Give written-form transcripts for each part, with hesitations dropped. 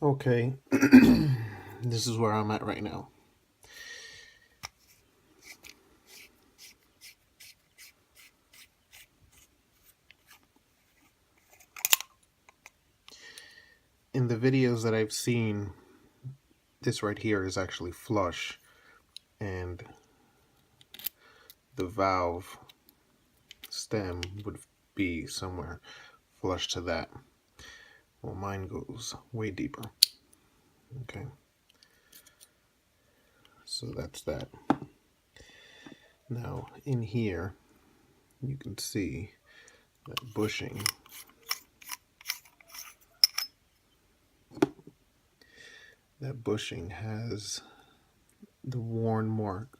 Okay, this is where I'm at right now. In the videos that I've seen, this right here is actually flush, and the valve stem would be somewhere flush to that. Well, mine goes way deeper. Okay, so that's that. Now in here you can see that bushing. That bushing has the worn mark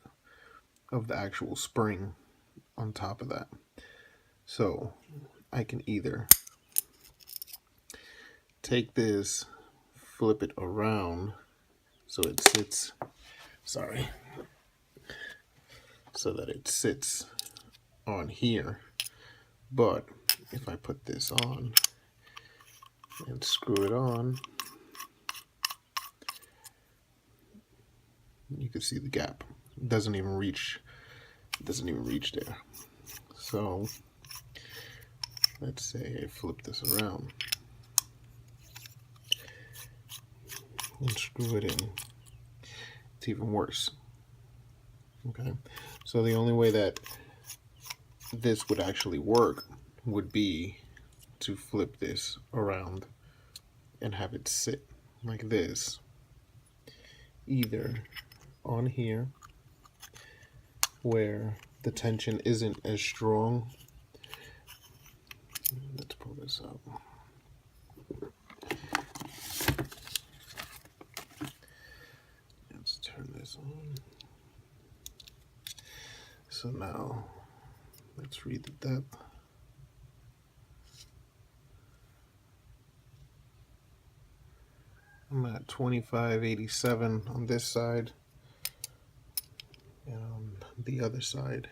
of the actual spring on top of that. So I can either take this, flip it around so it sits, so that it sits on here. But if I put this on and screw it on, you can see the gap. It doesn't even reach there. So let's say I flip this around and screw it in. It's even worse. Okay, so the only way that this would actually work would be to flip this around and have it sit like this, either on here where the tension isn't as strong. Let's pull this up. Let's turn this on. So now let's read the depth. I'm at 2587 on this side, and on the other side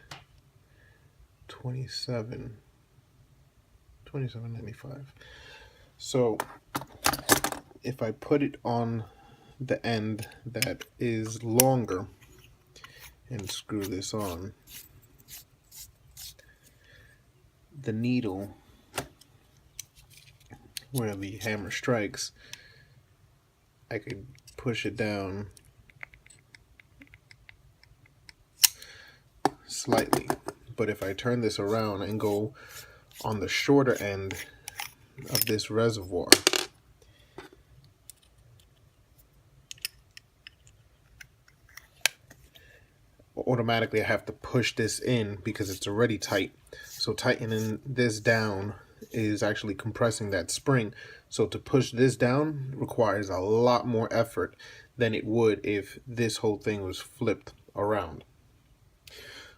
2795. So if I put it on the end that is longer and screw this on, the needle where the hammer strikes, I could push it down slightly. But if I turn this around and go on the shorter end of this reservoir, automatically I have to push this in because it's already tight. So tightening this down is actually compressing that spring. So to push this down requires a lot more effort than it would if this whole thing was flipped around.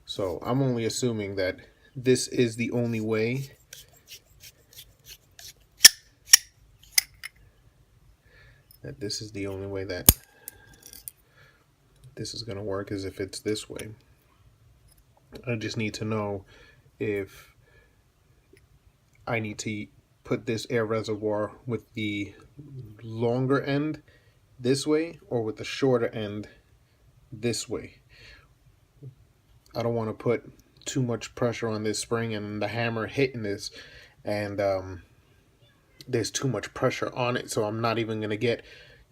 So I'm only assuming that this is the only way that this is going to work, is if it's this way. I just need to know if I need to put this air reservoir with the longer end this way or with the shorter end this way. I don't want to put too much pressure on this spring and the hammer hitting this, and there's too much pressure on it, so I'm not even going to get,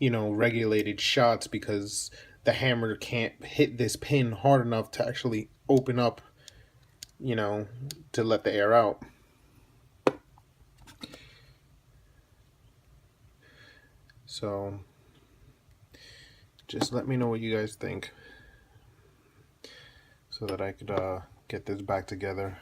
regulated shots because the hammer can't hit this pin hard enough to actually open up, to let the air out. So just let me know what you guys think so that I could get this back together.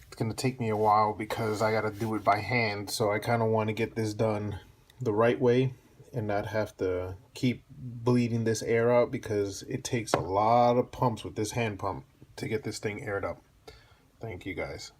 It's gonna take me a while because I gotta do it by hand, so I kind of want to get this done the right way and not have to keep bleeding this air out, because it takes a lot of pumps with this hand pump to get this thing aired up. Thank you guys.